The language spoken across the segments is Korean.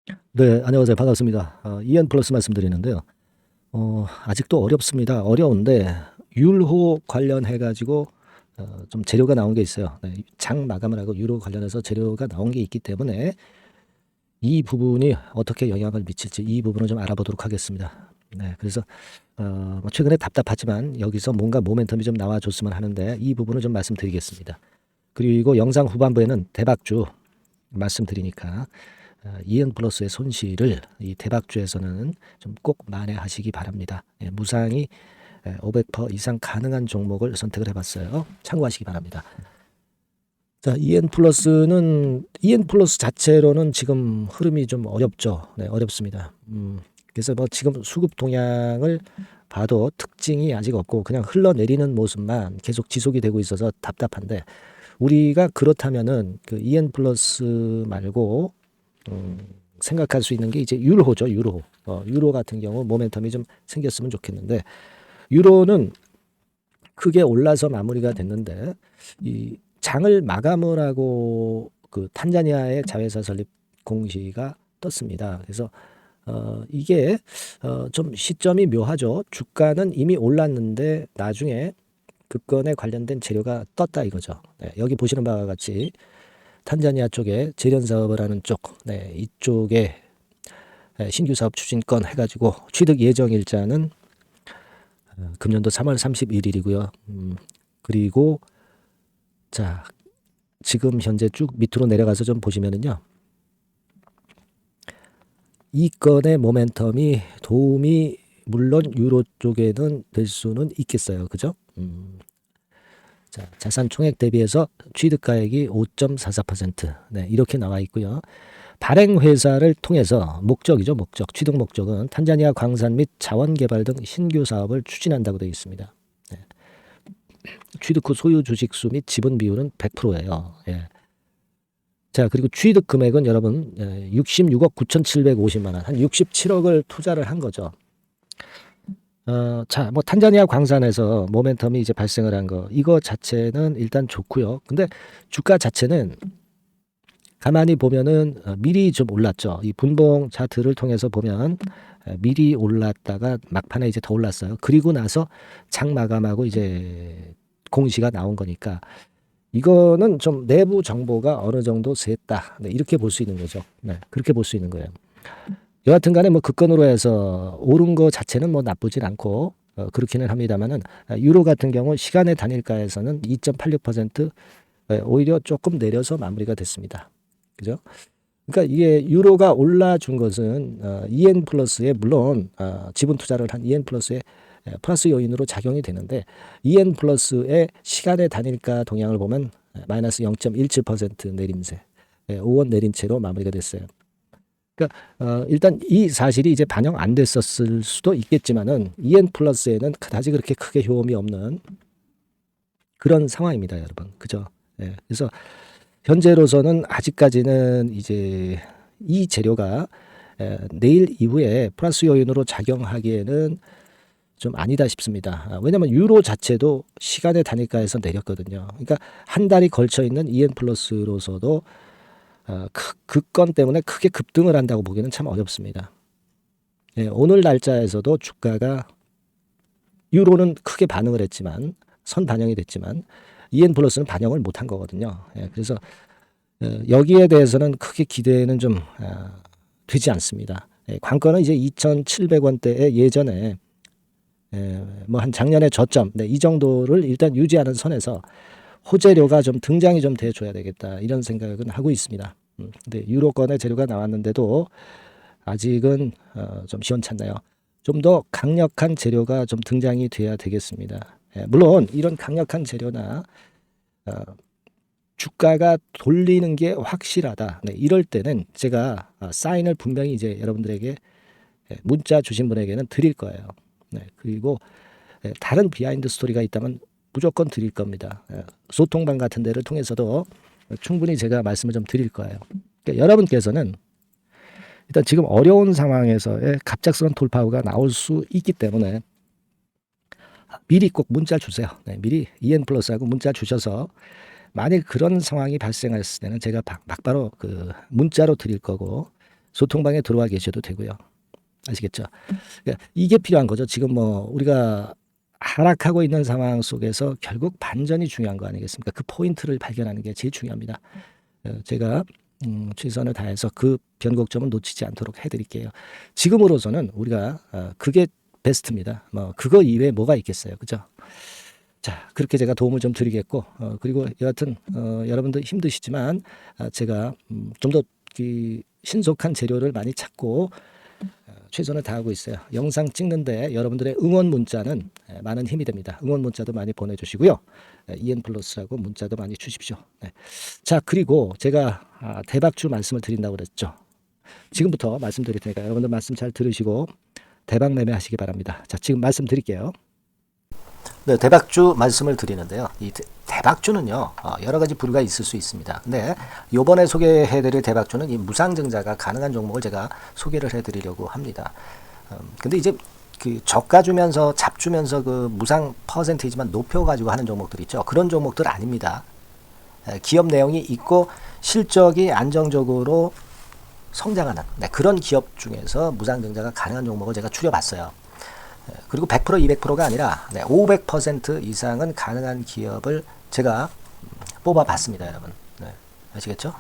네, 안녕하세요. 반갑습니다. EN 플러스 말씀드리는데요. 아직도 어렵습니다. 어려운데, 율호 관련해가지고, 좀 재료가 나온 게 있어요. 네, 장 마감을 하고 율호 관련해서 재료가 나온 게 있기 때문에, 이 부분이 어떻게 영향을 미칠지 이 부분을 좀 알아보도록 하겠습니다. 네, 그래서, 뭐 최근에 답답하지만 여기서 뭔가 모멘텀이 좀 나와줬으면 하는데, 이 부분을 좀 말씀드리겠습니다. 그리고 영상 후반부에는 대박주 말씀드리니까, 이엔 플러스의 손실을 이 대박주에서는 좀 꼭 만회하시기 바랍니다. 예, 무상이 500% 이상 가능한 종목을 선택을 해봤어요. 참고하시기 바랍니다. 자, EN 플러스 자체로는 지금 흐름이 좀 어렵죠. 네, 어렵습니다. 그래서 뭐 지금 수급 동향을 봐도 특징이 아직 없고 그냥 흘러내리는 모습만 계속 지속이 되고 있어서 답답한데, 우리가 그렇다면은 그 EN 플러스 말고 음, 생각할 수 있는 게 이제 유로죠, 유로. 유로 같은 경우 모멘텀이 좀 생겼으면 좋겠는데, 유로는 크게 올라서 마무리가 됐는데, 이 장을 마감을 하고 그 탄자니아의 자회사 설립 공시가 떴습니다. 그래서 이게 좀 시점이 묘하죠. 주가는 이미 올랐는데 나중에 그건에 관련된 재료가 떴다 이거죠. 네, 여기 보시는 바와 같이 탄자니아 쪽에 재련 사업을 하는 쪽, 네, 이쪽에 신규 사업 추진권 해가지고 취득 예정 일자는 금년도 3월 31일이고요. 그리고 자, 지금 현재 쭉 밑으로 내려가서 좀 보시면은요, 이 건의 모멘텀이 도움이 물론 유로 쪽에는 될 수는 있겠어요, 그죠? 자, 자산 총액 대비해서 취득가액이 5.44%, 네, 이렇게 나와 있고요. 발행 회사를 통해서 목적이죠, 목적. 취득 목적은 탄자니아 광산 및 자원 개발 등 신규 사업을 추진한다고 되어 있습니다. 네. 취득 후 소유 주식수 및 지분 비율은 100%예요. 예. 자, 그리고 취득 금액은 여러분 66억 9,750만 원, 한 67억을 투자를 한 거죠. 자, 뭐 탄자니아 광산에서 모멘텀이 이제 발생을 한 거, 이거 자체는 일단 좋고요. 근데 주가 자체는 가만히 보면은 미리 좀 올랐죠. 이 분봉 차트를 통해서 보면 미리 올랐다가 막판에 이제 더 올랐어요. 그리고 나서 장 마감하고 이제 공시가 나온 거니까 이거는 좀 내부 정보가 어느 정도 셌다. 네, 이렇게 볼 수 있는 거죠. 네, 그렇게 볼 수 있는 거예요. 여하튼 간에 뭐 그 건으로 해서 오른 거 자체는 뭐 나쁘진 않고 그렇기는 합니다만은 유로 같은 경우 시간의 단일가에서는 2.86% 오히려 조금 내려서 마무리가 됐습니다. 그죠? 그러니까 이게 유로가 올라준 것은 EN 플러스에 물론 지분 투자를 한 EN 플러스의 플러스 요인으로 작용이 되는데, EN 플러스의 시간의 단일가 동향을 보면 마이너스 0.17% 내림세, 5원 내린 채로 마무리가 됐어요. 그러니까 일단 이 사실이 이제 반영 안 됐었을 수도 있겠지만은 EN 플러스에는 그다지 그렇게 크게 효험이 없는 그런 상황입니다, 여러분. 그죠? 예. 그래서 현재로서는 아직까지는 이제 이 재료가 내일 이후에 플러스 요인으로 작용하기에는 좀 아니다 싶습니다. 왜냐하면 유로 자체도 시간의 단위가에서 내렸거든요. 그러니까 한 달이 걸쳐 있는 EN 플러스로서도 그 건 때문에 크게 급등을 한다고 보기는 참 어렵습니다. 예, 오늘 날짜에서도 주가가 유로는 크게 반응을 했지만 선 반영이 됐지만 EN 플러스는 반영을 못한 거거든요. 예, 그래서 여기에 대해서는 크게 기대는 좀 되지 않습니다. 예, 관건은 이제 2,700원대의 예전에 뭐 한 작년에 저점, 네, 이 정도를 일단 유지하는 선에서 호재료가 좀 등장이 좀 돼줘야 되겠다 이런 생각은 하고 있습니다. 근데 유로권의 재료가 나왔는데도 아직은 좀 시원찮나요? 좀 더 강력한 재료가 좀 등장이 돼야 되겠습니다. 예, 물론 이런 강력한 재료나 어, 주가가 돌리는 게 확실하다, 네, 이럴 때는 제가 사인을 분명히 이제 여러분들에게 문자 주신 분에게는 드릴 거예요. 네, 그리고 다른 비하인드 스토리가 있다면 무조건 드릴 겁니다. 소통방 같은 데를 통해서도 충분히 제가 말씀을 좀 드릴 거예요. 그러니까 여러분께서는 일단 지금 어려운 상황에서의 갑작스러운 돌파구가 나올 수 있기 때문에 미리 꼭 문자 주세요. 네, 미리 EN 플러스하고 문자 주셔서 만일 그런 상황이 발생했을 때는 제가 막바로 그 문자로 드릴 거고, 소통방에 들어와 계셔도 되고요. 아시겠죠? 그러니까 이게 필요한 거죠. 지금 뭐 우리가 하락하고 있는 상황 속에서 결국 반전이 중요한 거 아니겠습니까? 그 포인트를 발견하는 게 제일 중요합니다. 제가 최선을 다해서 그 변곡점은 놓치지 않도록 해드릴게요. 지금으로서는 우리가 그게 베스트입니다. 뭐 그거 이외에 뭐가 있겠어요, 그죠? 자, 그렇게 제가 도움을 좀 드리겠고, 그리고 여하튼 여러분들 힘드시지만 제가 좀 더 신속한 재료를 많이 찾고 최선을 다하고 있어요. 영상 찍는데 여러분들의 응원 문자는 많은 힘이 됩니다. 응원 문자도 많이 보내주시고요. EN 플러스라고 문자도 많이 주십시오. 네. 자, 그리고 제가 대박주 말씀을 드린다고 그랬죠. 지금부터 말씀드릴 테니까 여러분들 말씀 잘 들으시고 대박 매매하시기 바랍니다. 자, 지금 말씀드릴게요. 네, 대박주 말씀을 드리는데요. 이 대박주는요, 여러 가지 부류가 있을 수 있습니다. 근데 요번에 소개해드릴 대박주는 이 무상증자가 가능한 종목을 제가 소개를 해드리려고 합니다. 근데 이제 그 저가 주면서 잡 주면서 그 무상 퍼센테이지만 높여가지고 하는 종목들 있죠. 그런 종목들 아닙니다. 기업 내용이 있고 실적이 안정적으로 성장하는 그런 기업 중에서 무상증자가 가능한 종목을 제가 추려봤어요. 그리고 100% 200%가 아니라 500% 이상은 가능한 기업을 제가 뽑아봤습니다, 여러분. 네, 아시겠죠?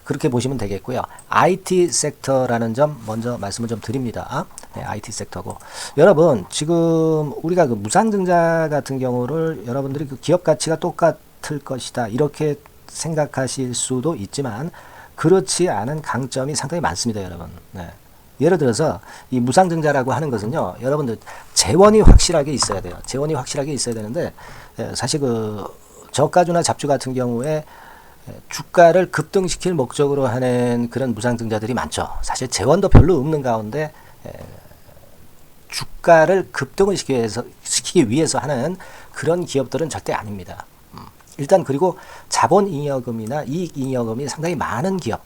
그렇게 보시면 되겠고요. IT 섹터라는 점 먼저 말씀을 좀 드립니다. 네, IT 섹터고 여러분 지금 우리가 그 무상증자 같은 경우를 여러분들이 그 기업 가치가 똑같을 것이다 이렇게 생각하실 수도 있지만 그렇지 않은 강점이 상당히 많습니다, 여러분. 네. 예를 들어서 이 무상증자라고 하는 것은요, 여러분들 재원이 확실하게 있어야 돼요. 재원이 확실하게 있어야 되는데 사실 그 저가주나 잡주 같은 경우에 주가를 급등시킬 목적으로 하는 그런 무상증자들이 많죠. 사실 재원도 별로 없는 가운데 주가를 급등을 시키기 위해서 하는 그런 기업들은 절대 아닙니다. 일단 그리고 자본잉여금이나 이익잉여금이 상당히 많은 기업,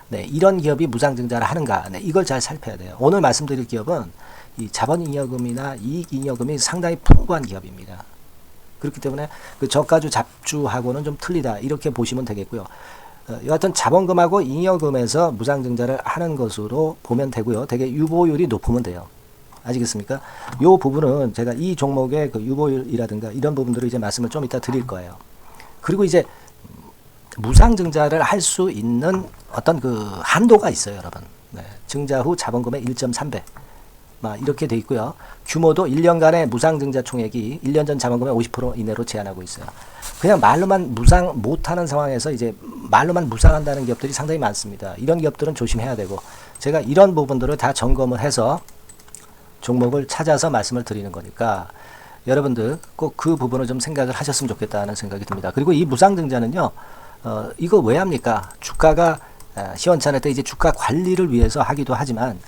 네, 이런 기업이 무상증자를 하는가, 네, 이걸 잘 살펴야 돼요. 오늘 말씀드릴 기업은 이 자본잉여금이나 이익잉여금이 상당히 풍부한 기업입니다. 그렇기 때문에 그 저가주 잡주하고는 좀 틀리다 이렇게 보시면 되겠고요. 여하튼 자본금하고 잉여금에서 무상증자를 하는 것으로 보면 되고요. 되게 유보율이 높으면 돼요. 아시겠습니까? 이 부분은 제가 이 종목의 그 유보율이라든가 이런 부분들을 이제 말씀을 좀 이따 드릴 거예요. 그리고 이제 무상증자를 할 수 있는 어떤 그 한도가 있어요, 여러분. 네, 증자 후 자본금의 1.3배. 이렇게 돼 있고요. 규모도 1년간의 무상증자 총액이 1년 전 자본금의 50% 이내로 제한하고 있어요. 그냥 말로만 무상 못하는 상황에서 이제 말로만 무상한다는 기업들이 상당히 많습니다. 이런 기업들은 조심해야 되고 제가 이런 부분들을 다 점검을 해서 종목을 찾아서 말씀을 드리는 거니까 여러분들 꼭 그 부분을 좀 생각을 하셨으면 좋겠다는 생각이 듭니다. 그리고 이 무상증자는요, 이거 왜 합니까? 주가가 시원찮을 때 이제 주가 관리를 위해서 하기도 하지만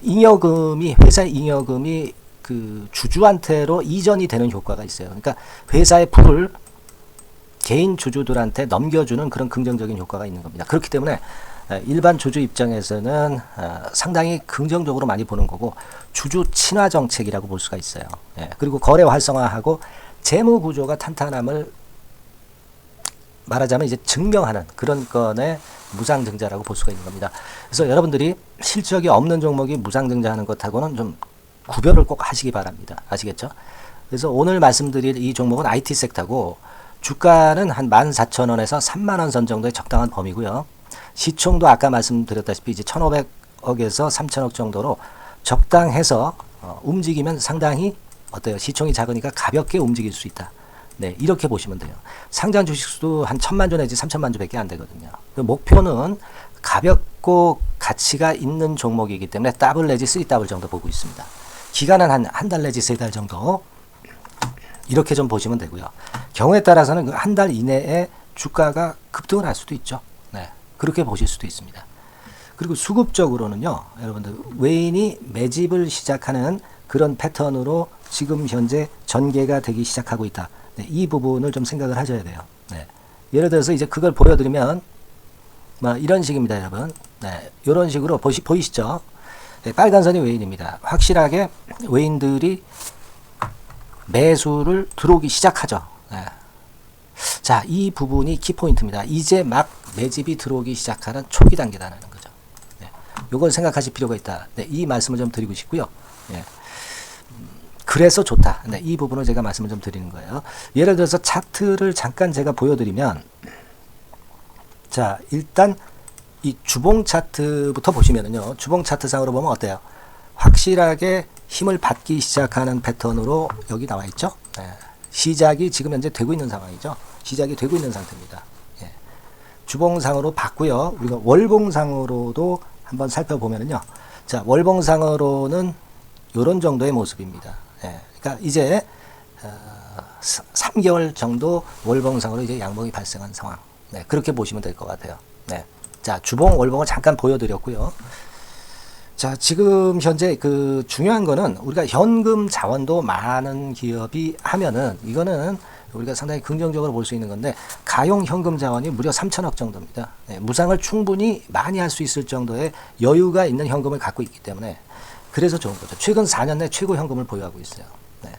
잉여금이 회사의 잉여금이 그 주주한테로 이전이 되는 효과가 있어요. 그러니까 회사의 부를 개인 주주들한테 넘겨주는 그런 긍정적인 효과가 있는 겁니다. 그렇기 때문에 일반 주주 입장에서는 상당히 긍정적으로 많이 보는 거고 주주 친화 정책이라고 볼 수가 있어요. 그리고 거래 활성화하고 재무 구조가 탄탄함을 말하자면 이제 증명하는 그런 건의 무상증자라고 볼 수가 있는 겁니다. 그래서 여러분들이 실적이 없는 종목이 무상증자하는 것하고는 좀 구별을 꼭 하시기 바랍니다. 아시겠죠? 그래서 오늘 말씀드릴 이 종목은 IT 섹터고 주가는 한 14,000원에서 30,000원 선 정도의 적당한 범위고요. 시총도 아까 말씀드렸다시피 이제 1,500억에서 3,000억 정도로 적당해서 움직이면 상당히 어때요? 시총이 작으니까 가볍게 움직일 수 있다. 네, 이렇게 보시면 돼요. 상장 주식수도 한 1,000만 주 내지 3,000만 주밖에 안 되거든요. 목표는 가볍고 가치가 있는 종목이기 때문에 더블 내지 3더블 정도 보고 있습니다. 기간은 한 달 내지 3달 정도 이렇게 좀 보시면 되고요. 경우에 따라서는 그 한 달 이내에 주가가 급등을 할 수도 있죠. 네, 그렇게 보실 수도 있습니다. 그리고 수급적으로는요, 여러분들 외인이 매집을 시작하는 그런 패턴으로 지금 현재 전개가 되기 시작하고 있다. 네, 이 부분을 좀 생각을 하셔야 돼요. 네. 예를 들어서 이제 그걸 보여드리면 이런 식입니다, 여러분. 네, 이런 식으로 보이시죠? 네, 빨간 선이 외인입니다. 확실하게 외인들이 매수를 들어오기 시작하죠. 네. 자, 이 부분이 키포인트입니다. 이제 막 매집이 들어오기 시작하는 초기 단계라는 거죠. 네. 요걸 생각하실 필요가 있다. 네, 이 말씀을 좀 드리고 싶고요. 예. 그래서 좋다. 네, 이 부분을 제가 말씀을 좀 드리는 거예요. 예를 들어서 차트를 잠깐 제가 보여드리면, 자, 일단 이 주봉 차트부터 보시면은요, 주봉 차트상으로 보면 어때요? 확실하게 힘을 받기 시작하는 패턴으로 여기 나와 있죠. 네. 시작이 지금 현재 되고 있는 상황이죠. 시작이 되고 있는 상태입니다. 예. 주봉상으로 봤고요. 우리가 월봉상으로도 한번 살펴보면은요, 자, 월봉상으로는 이런 정도의 모습입니다. 예. 그러니까 이제 3개월 정도 월봉상으로 이제 양봉이 발생한 상황. 네, 그렇게 보시면 될 것 같아요. 네. 자, 주봉, 월봉을 잠깐 보여드렸고요. 자, 지금 현재 그 중요한 거는 우리가 현금 자원도 많은 기업이 하면은 이거는 우리가 상당히 긍정적으로 볼 수 있는 건데, 가용 현금 자원이 무려 3천억 정도입니다. 네, 무상을 충분히 많이 할 수 있을 정도의 여유가 있는 현금을 갖고 있기 때문에 그래서 좋은 거죠. 최근 4년 내 최고 현금을 보유하고 있어요. 네.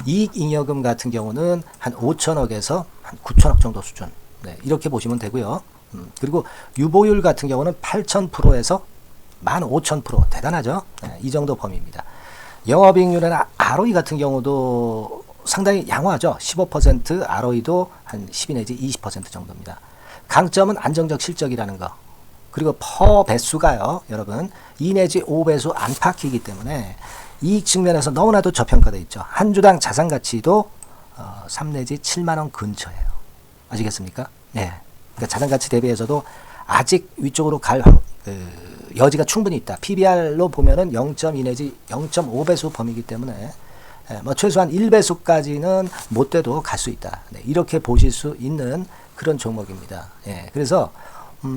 이익잉여금 같은 경우는 한 5천억에서 한 9천억 정도 수준. 네, 이렇게 보시면 되고요. 그리고 유보율 같은 경우는 8,000%에서 15,000%. 대단하죠? 네, 이 정도 범위입니다. 영업이익률이나 ROE 같은 경우도 상당히 양호하죠. 15%, ROE도 한 12 내지 20% 정도입니다. 강점은 안정적 실적이라는 거. 그리고 퍼 배수가요, 여러분 2 내지 5배수 안팎이기 때문에 이익 측면에서 너무나도 저평가되어 있죠. 한 주당 자산 가치도 3 내지 7만 원 근처예요. 아시겠습니까? 네. 그러니까 자산 가치 대비해서도 아직 위쪽으로 갈 여지가 충분히 있다. PBR로 보면은 0.2 내지 0.5배수 범위이기 때문에 뭐 최소한 1배수까지는 못 돼도 갈 수 있다. 네, 이렇게 보실 수 있는 그런 종목입니다. 예, 그래서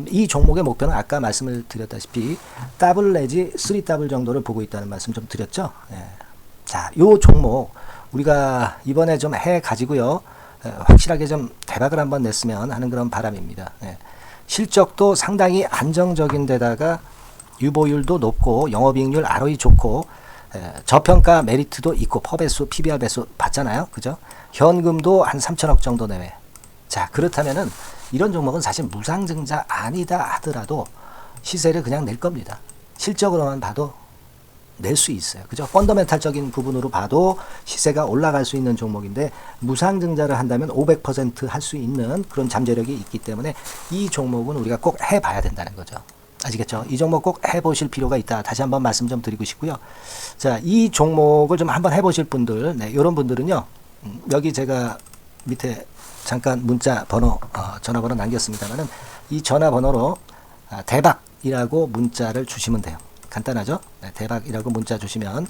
이 종목의 목표는 아까 말씀을 드렸다시피 더블 내지 3더블 정도를 보고 있다는 말씀 좀 드렸죠. 예. 자, 요 종목 우리가 이번에 좀 해 가지고요. 확실하게 좀 대박을 한번 냈으면 하는 그런 바람입니다. 예. 실적도 상당히 안정적인 데다가 유보율도 높고 영업이익률 ROE 좋고 저평가 메리트도 있고 퍼배수 PBR 배수 봤잖아요. 그죠? 현금도 한 3천억 정도 내외. 자, 그렇다면은 이런 종목은 사실 무상증자 아니다 하더라도 시세를 그냥 낼 겁니다. 실적으로만 봐도 낼 수 있어요. 그죠? 펀더멘탈적인 부분으로 봐도 시세가 올라갈 수 있는 종목인데 무상증자를 한다면 500% 할 수 있는 그런 잠재력이 있기 때문에 이 종목은 우리가 꼭 해봐야 된다는 거죠. 아시겠죠? 이 종목 꼭 해보실 필요가 있다. 다시 한번 말씀 좀 드리고 싶고요. 자, 이 종목을 좀 한번 해보실 분들, 네, 이런 분들은요, 여기 제가 밑에 잠깐 문자 번호, 전화번호 남겼습니다만은 이 전화번호로 대박이라고 문자를 주시면 돼요. 간단하죠? 네, 대박이라고 문자 주시면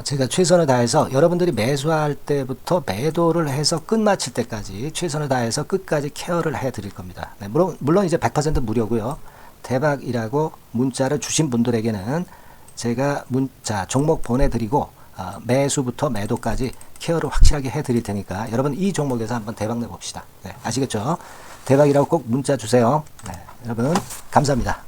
제가 최선을 다해서 여러분들이 매수할 때부터 매도를 해서 끝마칠 때까지 최선을 다해서 끝까지 케어를 해드릴 겁니다. 네, 물론 이제 100% 무료고요. 대박이라고 문자를 주신 분들에게는 제가 문자 종목 보내드리고 매수부터 매도까지 케어를 확실하게 해드릴 테니까 여러분 이 종목에서 한번 대박 내봅시다. 네, 아시겠죠? 대박이라고 꼭 문자 주세요. 네, 여러분 감사합니다.